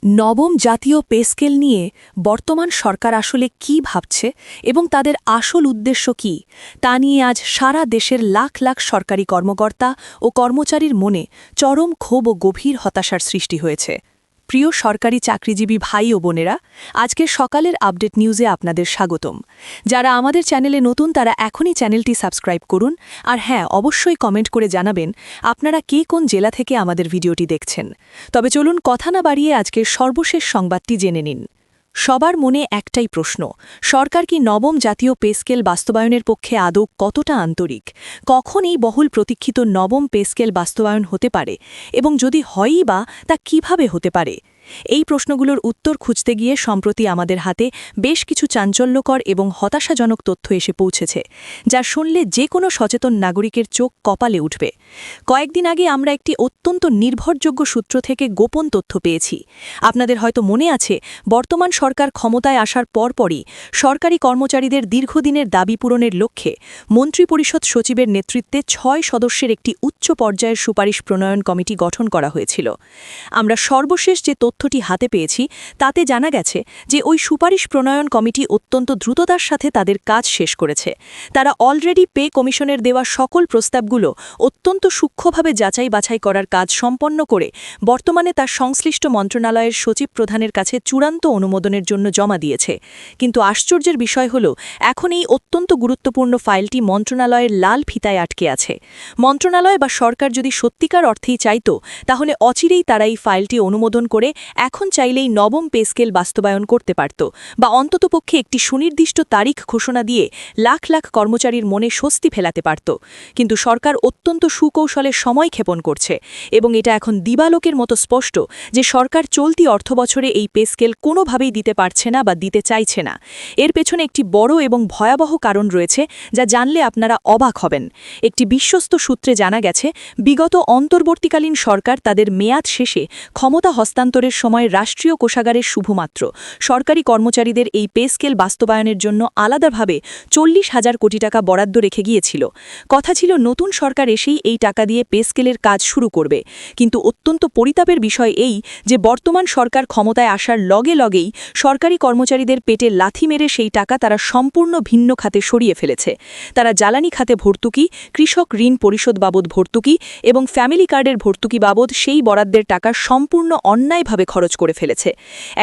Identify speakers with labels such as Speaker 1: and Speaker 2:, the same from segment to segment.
Speaker 1: নবম জাতীয় pay scale নিয়ে বর্তমান সরকার আসলে কী ভাবছে এবং তাদের আসল উদ্দেশ্য কী তা নিয়ে আজ সারা দেশের লাখ লাখ সরকারি কর্মকর্তা ও কর্মচারীর মনে চরম ক্ষোভ ও গভীর হতাশার সৃষ্টি হয়েছে। প্রিয় সরকারি চাকরিজীবী ভাই ও বোনেরা, আজকের সকালের আপডেট নিউজে আপনাদের স্বাগতম। যারা আমাদের চ্যানেলে নতুন তারা এখনই চ্যানেলটি সাবস্ক্রাইব করুন, আর হ্যাঁ, অবশ্যই কমেন্ট করে জানাবেন আপনারা কে কোন জেলা থেকে আমাদের ভিডিওটি দেখছেন। তবে চলুন কথা না বাড়িয়ে আজকের সর্বশেষ সংবাদটি জেনে নিন। সবার মনে একটাই প্রশ্ন, সরকার কি নবম জাতীয় পে স্কেল বাস্তবায়নের পক্ষে আদৌ কতটা আন্তরিক? কখন এই বহুল প্রতীক্ষিত নবম পে স্কেল বাস্তবায়ন হতে পারে এবং যদি হয়ই বা তা কিভাবে হতে পারে? এই প্রশ্নগুলোর উত্তর খুঁজতে গিয়ে সম্প্রতি আমাদের হাতে বেশ কিছু চাঞ্চল্যকর এবং হতাশাজনক তথ্য এসে পৌঁছেছে, যা শুনলে যে কোনো সচেতন নাগরিকের চোখ কপালে উঠবে। কয়েকদিন আগে আমরা একটি অত্যন্ত নির্ভরযোগ্য সূত্র থেকে গোপন তথ্য পেয়েছি। আপনাদের হয়তো মনে আছে, বর্তমান সরকার ক্ষমতায় আসার পরপরই সরকারি কর্মচারীদের দীর্ঘদিনের দাবি পূরণের লক্ষ্যে মন্ত্রিপরিষদ সচিবের নেতৃত্বে ৬ সদস্যের একটি উচ্চ পর্যায়ের সুপারিশ প্রণয়ন কমিটি গঠন করা হয়েছিল। আমরা সর্বশেষ যে তথ্যটি হাতে পেয়েছি তাতে জানা গেছে যে ওই সুপারিশ প্রণয়ন কমিটি অত্যন্ত দ্রুততার সাথে তাদের কাজ শেষ করেছে। তারা অলরেডি পে কমিশনের দেওয়া সকল প্রস্তাবগুলো অত্যন্ত সূক্ষ্মভাবে যাচাই বাছাই করার কাজ সম্পন্ন করে বর্তমানে তার সংশ্লিষ্ট মন্ত্রণালয়ের সচিব প্রধানের কাছে চূড়ান্ত অনুমোদনের জন্য জমা দিয়েছে। কিন্তু আশ্চর্যের বিষয় হল, এখন এই অত্যন্ত গুরুত্বপূর্ণ ফাইলটি মন্ত্রণালয়ের লাল ফিতায় আটকে আছে। মন্ত্রণালয় বা সরকার যদি সত্যিকার অর্থেই চাইত, তাহলে অচিরেই তারা এই ফাইলটি অনুমোদন করে এখন চাইলেই নবম পে স্কেল বাস্তবায়ন করতে পারত, বা অন্ততপক্ষে একটি সুনির্দিষ্ট তারিখ ঘোষণা দিয়ে লাখ লাখ কর্মচারীর মনে স্বস্তি ফেলাতে পারত। কিন্তু সরকার অত্যন্ত সুকৌশলে সময় ক্ষেপণ করছে, এবং এটা এখন দিবালোকের মতো স্পষ্ট যে সরকার চলতি অর্থবছরে এই পে স্কেল কোনোভাবেই দিতে পারছে না বা দিতে চাইছে না। এর পেছনে একটি বড় এবং ভয়াবহ কারণ রয়েছে, যা জানলে আপনারা অবাক হবেন। একটি বিশ্বস্ত সূত্রে জানা গেছে, বিগত অন্তর্বর্তীকালীন সরকার তাদের মেয়াদ শেষে ক্ষমতা হস্তান্তরের সময় রাষ্ট্রীয় কোষাগারের শুধুমাত্র সরকারি কর্মচারীদের এই পে স্কেল বাস্তবায়নের জন্য আলাদাভাবে 40,000 কোটি টাকা বরাদ্দ রেখে গিয়েছিল। কথা ছিল নতুন সরকার এসেই এই টাকা দিয়ে পে স্কেলের কাজ শুরু করবে। কিন্তু অত্যন্ত পরিতাপের বিষয় এই যে বর্তমান সরকার ক্ষমতায় আসার লগে লগেই সরকারি কর্মচারীদের পেটে লাথি মেরে সেই টাকা তারা সম্পূর্ণ ভিন্ন খাতে সরিয়ে ফেলেছে। তারা জ্বালানি খাতে ভর্তুকি, কৃষক ঋণ পরিশোধ বাবদ ভর্তুকি এবং ফ্যামিলি কার্ডের ভর্তুকি বাবদ সেই বরাদ্দের টাকা সম্পূর্ণ অন্যায়ভাবে খরচ করে ফেলেছে।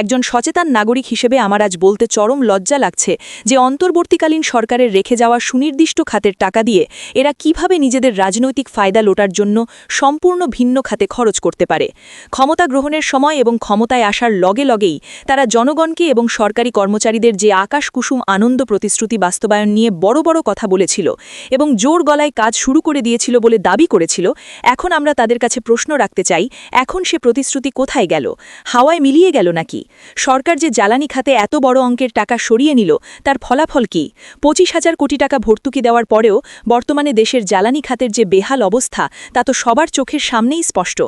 Speaker 1: একজন সচেতন নাগরিক হিসেবে আমার আজ বলতে চরম লজ্জা লাগছে যে অন্তর্বর্তীকালীন সরকারের রেখে যাওয়া সুনির্দিষ্ট খাতের টাকা দিয়ে এরা কিভাবে নিজেদের রাজনৈতিক ফায়দা লোটার জন্য সম্পূর্ণ ভিন্ন খাতে খরচ করতে পারে। ক্ষমতা গ্রহণের সময় এবং ক্ষমতায় আসার লগে লগেই তারা জনগণকে এবং সরকারি কর্মচারীদের যে আকাশকুসুম আনন্দ প্রতিশ্রুতি বাস্তবায়ন নিয়ে বড় বড় কথা বলেছিল এবং জোর গলায় কাজ শুরু করে দিয়েছিল বলে দাবি করেছিল, এখন আমরা তাদের কাছে প্রশ্ন রাখতে চাই, এখন সে প্রতিশ্রুতি কোথায় গেল? হাওয়ায় মিলিয়ে গেল নাকি? সরকার যে জ্বালানি খাতে এত বড় অঙ্কের টাকা সরিয়ে নিল, তার ফলাফল কি? 25,000 কোটি টাকা ভর্তুকি দেওয়ার পরেও বর্তমানে দেশের জ্বালানি খাতের যে বেহাল অবস্থা তা তো সবার চোখের সামনেই স্পষ্ট।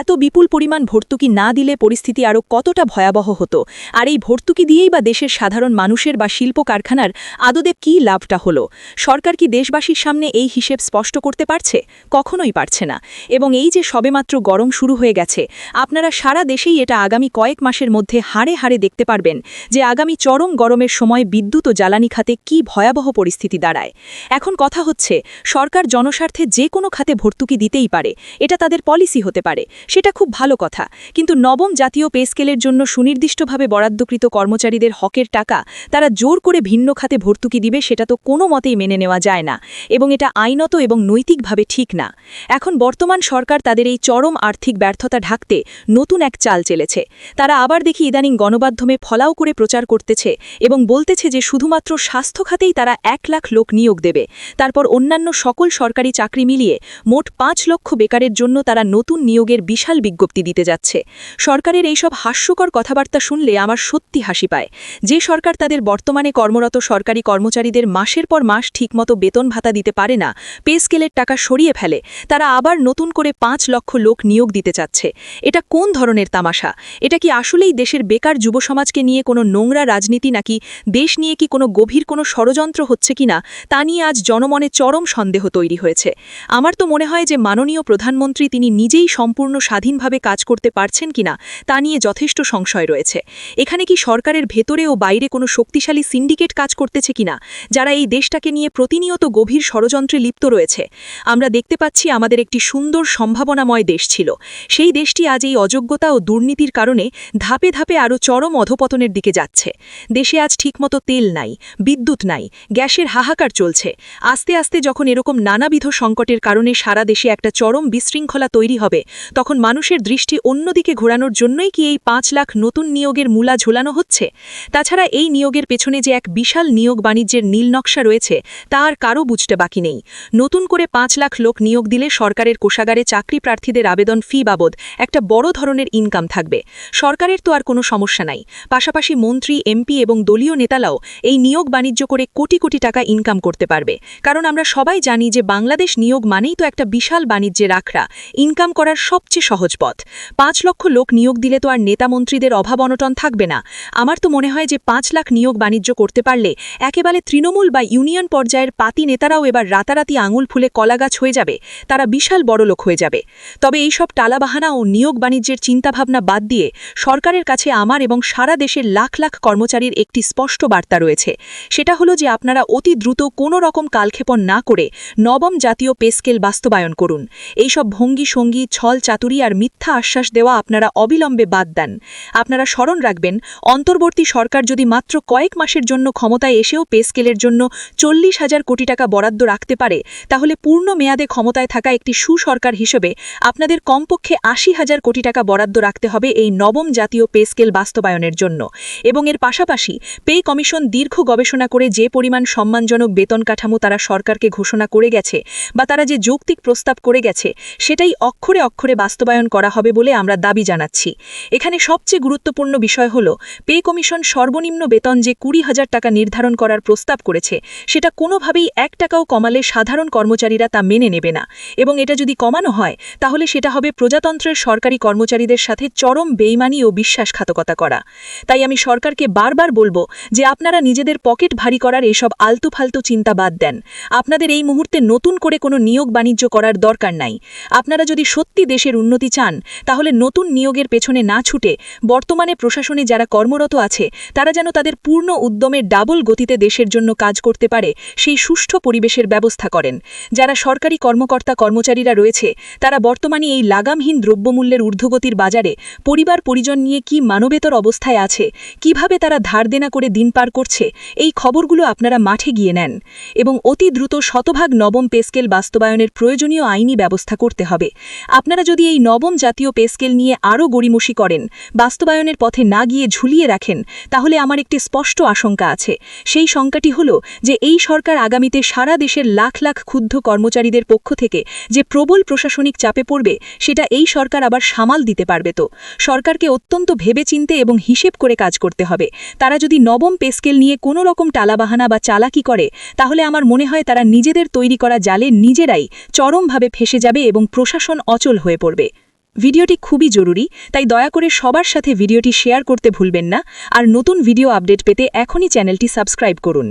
Speaker 1: এত বিপুল পরিমাণ ভর্তুকি না দিলে পরিস্থিতি আরও কতটা ভয়াবহ হতো, আর এই ভর্তুকি দিয়েই বা দেশের সাধারণ মানুষের বা শিল্প কারখানার আদতে কী লাভটা হলো? সরকার কি দেশবাসীর সামনে এই হিসেব স্পষ্ট করতে পারছে? কখনোই পারছে না। এবং এই যে সবেমাত্র গরম শুরু হয়ে গেছে, আপনারা সারা দেশেই এটা আগামী কয়েক মাসের মধ্যে হাড়ে হাড়ে দেখতে পারবেন যে আগামী চরম গরমের সময় বিদ্যুৎ ও জ্বালানি খাতে কী ভয়াবহ পরিস্থিতি দাঁড়ায়। এখন কথা হচ্ছে, সরকার জনস্বার্থে যে কোনো খাতে ভর্তুকি দিতেই পারে, এটা তাদের পলিসি হতে পারে, সেটা খুব ভালো কথা। কিন্তু নবম জাতীয় পে স্কেলের জন্য সুনির্দিষ্টভাবে বরাদ্দকৃত কর্মচারীদের হকের টাকা তারা জোর করে ভিন্ন খাতে ভর্তুকি দিবে, সেটা তো কোনো মতেই মেনে নেওয়া যায় না, এবং এটা আইনত এবং নৈতিকভাবে ঠিক না। এখন বর্তমান সরকার তাদের এই চরম আর্থিক ব্যর্থতা ঢাকতে নতুন এক চাল চেলেছে। তারা আবার দেখি ইদানিং গণমাধ্যমে ফলাও করে প্রচার করতেছে এবং বলতেছে যে শুধুমাত্র স্বাস্থ্য খাতেই তারা 1 লাখ লোক নিয়োগ দেবে। তারপর অন্যান্য সকল সরকারি চাকরি মিলিয়ে মোট 5 লক্ষ বেকারের জন্য তারা নতুন নিয়োগের বিশাল বিজ্ঞপ্তি দিতে যাচ্ছে। সরকারের এইসব হাস্যকর কথাবার্তা শুনলে আমার সত্যি হাসি পায়। যে সরকার তাদের বর্তমানে কর্মরত সরকারি কর্মচারীদের মাসের পর মাস ঠিকমতো বেতন ভাতা দিতে পারে না, পে স্কেলের টাকা সরিয়ে ফেলে, তারা আবার নতুন করে 5 লক্ষ লোক নিয়োগ দিতে চাচ্ছে। এটা কোন ধরনের তামাশা? আসা, এটা কি আসলেই দেশের বেকার যুব সমাজকে নিয়ে কোনো নোংরা রাজনীতি নাকি দেশ নিয়ে কি কোনো গভীর কোনো ষড়যন্ত্র হচ্ছে কিনা তা নিয়ে আজ জনমনে চরম সন্দেহ তৈরি হয়েছে। আমার তো মনে হয় যে মাননীয় প্রধানমন্ত্রী তিনি নিজেই সম্পূর্ণ স্বাধীনভাবে কাজ করতে পারছেন কিনা তা নিয়ে যথেষ্ট সংশয় রয়েছে। এখানে কি সরকারের ভেতরে ও বাইরে কোনো শক্তিশালী সিন্ডিকেট কাজ করতেছে কিনা, যারা এই দেশটাকে নিয়ে প্রতিনিয়ত গভীর ষড়যন্ত্রে লিপ্ত রয়েছে। আমরা দেখতে পাচ্ছি আমাদের একটি সুন্দর সম্ভাবনাময় দেশ ছিল, সেই দেশটি আজ এই অযোগ্যতা ও দুর্নীতির কারণে ধাপে ধাপে আরও চরম অধপতনের দিকে যাচ্ছে। দেশে আজ ঠিকমতো তেল নাই, বিদ্যুৎ নাই, গ্যাসের হাহাকার চলছে। আস্তে আস্তে যখন এরকম নানাবিধ সংকটের কারণে সারা দেশে একটা চরম বিশৃঙ্খলা তৈরি হবে, তখন মানুষের দৃষ্টি অন্যদিকে ঘোরানোর জন্যই কি এই ৫ লাখ নতুন নিয়োগের মূলা ঝোলানো হচ্ছে? তাছাড়া এই নিয়োগের পেছনে যে এক বিশাল নিয়োগ বাণিজ্যের নীলনকশা রয়েছে তা আর কারও বুঝতে বাকি নেই। নতুন করে ৫ লাখ লোক নিয়োগ দিলে সরকারের কোষাগারে চাকরি প্রার্থীদের আবেদন ফি বাবদ একটা বড় ধরনের ইনকাম থাকবে। সরকারের তো আর কোনো সমস্যা নাই, পাশাপাশি মন্ত্রী, এমপি এবং দলীয় নেতারাও এই নিয়োগ বাণিজ্য করে কোটি কোটি টাকা ইনকাম করতে পারবে। কারণ আমরা সবাই জানি যে বাংলাদেশ নিয়োগ মানেই তো একটা বিশাল বাণিজ্যের আখড়া, ইনকাম করার সবচেয়ে সহজ পথ। ৫ লক্ষ লোক নিয়োগ দিলে তো আর নেতা মন্ত্রীদের অভাব অনটন থাকবে না। আমার তো মনে হয় যে ৫ লাখ নিয়োগ বাণিজ্য করতে পারলে একেবারে তৃণমূল বা ইউনিয়ন পর্যায়ের পাতি নেতারাও এবার রাতারাতি আঙুল ফুলে কলাগাছ হয়ে যাবে, তারা বিশাল বড় লোক হয়ে যাবে। তবে এই সব টালাবাহানা ও নিয়োগ বাণিজ্যের চিন্তাভাবনা বাদ দিয়ে সরকারের কাছে আমার এবং সারা দেশের লাখ লাখ কর্মচারীর একটি স্পষ্ট বার্তা রয়েছে। সেটা হলো যে আপনারা অতি দ্রুত কোনো রকম কালক্ষেপণ না করে নবম জাতীয় পে স্কেল বাস্তবায়ন করুন। এইসব ভঙ্গি সঙ্গী, ছল চাতুরি আর মিথ্যা আশ্বাস দেওয়া আপনারা অবিলম্বে বাদ দেন। আপনারা স্মরণ রাখবেন, অন্তর্বর্তী সরকার যদি মাত্র কয়েক মাসের জন্য ক্ষমতায় এসেও পে স্কেলের জন্য ৪০,০০০ কোটি টাকা বরাদ্দ রাখতে পারে, তাহলে পূর্ণ মেয়াদে ক্ষমতায় থাকা একটি সুসরকার হিসেবে আপনাদের কমপক্ষে ৮০,০০০ কোটি টাকা বরাদ্দ রাখতে হবে এই নবম জাতীয় পে স্কেল বাস্তবায়নের জন্য। এবং এর পাশাপাশি পে কমিশন দীর্ঘ গবেষণা করে যে পরিমাণ সম্মানজনক বেতন কাঠামো তারা সরকারকে ঘোষণা করে গেছে বা তারা যে যৌক্তিক প্রস্তাব করে গেছে, সেটাই অক্ষরে অক্ষরে বাস্তবায়ন করা হবে বলে আমরা দাবি জানাচ্ছি। এখানে সবচেয়ে গুরুত্বপূর্ণ বিষয় হল, পে কমিশন সর্বনিম্ন বেতন যে ২০,০০০ টাকা নির্ধারণ করার প্রস্তাব করেছে, সেটা কোনোভাবেই ১ টাকাও কমালে সাধারণ কর্মচারীরা তা মেনে নেবে না। এবং এটা যদি কমানো হয়, তাহলে সেটা হবে প্রজাতন্ত্রের সরকারি কর্মচারীদের সাথে চরম বেইমানি ও বিশ্বাসঘাতকতা করা। তাই আমি সরকারকে বারবার বলবো যে আপনারা নিজেদের পকেট ভারী করার এসব আলতু ফালতু চিন্তা বাদ দেন। আপনাদের এই মুহূর্তে নতুন করে কোনো নিয়োগ বাণিজ্য করার দরকার নাই। আপনারা যদি সত্যি দেশের উন্নতি চান, তাহলে নতুন নিয়োগের পেছনে না ছুটে বর্তমানে প্রশাসনে যারা কর্মরত আছে তারা যেন তাদের পূর্ণ উদ্যমে ডাবল গতিতে দেশের জন্য কাজ করতে পারে সেই সুষ্ঠু পরিবেশের ব্যবস্থা করেন। যারা সরকারি কর্মকর্তা কর্মচারীরা রয়েছে, তারা বর্তমানে এই লাগামহীন দ্রব্যমূল্যের ঊর্ধ্বগতির বাজারে পরিবার পরিজন নিয়ে কি মানবেতর অবস্থায় আছে, কিভাবে তারা ধার দেনা করে দিন পার করছে, এই খবরগুলো আপনারা মাঠে গিয়ে নেন। এবং অতি দ্রুত শতভাগ নবম পে স্কেল বাস্তবায়নের প্রয়োজনীয় আইনি ব্যবস্থা করতে হবে। আপনারা যদি এই নবম জাতীয় পে স্কেল নিয়ে আরও গড়িমসি করেন, বাস্তবায়নের পথে না গিয়ে ঝুলিয়ে রাখেন, তাহলে আমার একটি স্পষ্ট আশঙ্কা আছে। সেই শঙ্কাটি হল যে এই সরকার আগামীতে সারা দেশের লাখ লাখ ক্ষুব্ধ কর্মচারীদের পক্ষ থেকে যে প্রবল প্রশাসনিক চাপে পড়বে, সেটা এই সরকার আবার সামাল দিতে পারবে। তো সরকারকে অত্যন্ত ভেবেচিন্তে এবং হিসেব করে কাজ করতে হবে। তারা যদি নবম পে স্কেল নিয়ে কোনো রকম টালাবাহানা বা চালাকি করে, তাহলে আমার মনে হয় তারা নিজেদের তৈরি করা জালে নিজেরাই চরমভাবে ফেঁসে যাবে এবং প্রশাসন অচল হয়ে পড়বে। ভিডিওটি খুবই জরুরি, তাই দয়া করে সবার সাথে ভিডিওটি শেয়ার করতে ভুলবেন না। আর নতুন ভিডিও আপডেট পেতে এখনই চ্যানেলটি সাবস্ক্রাইব করুন।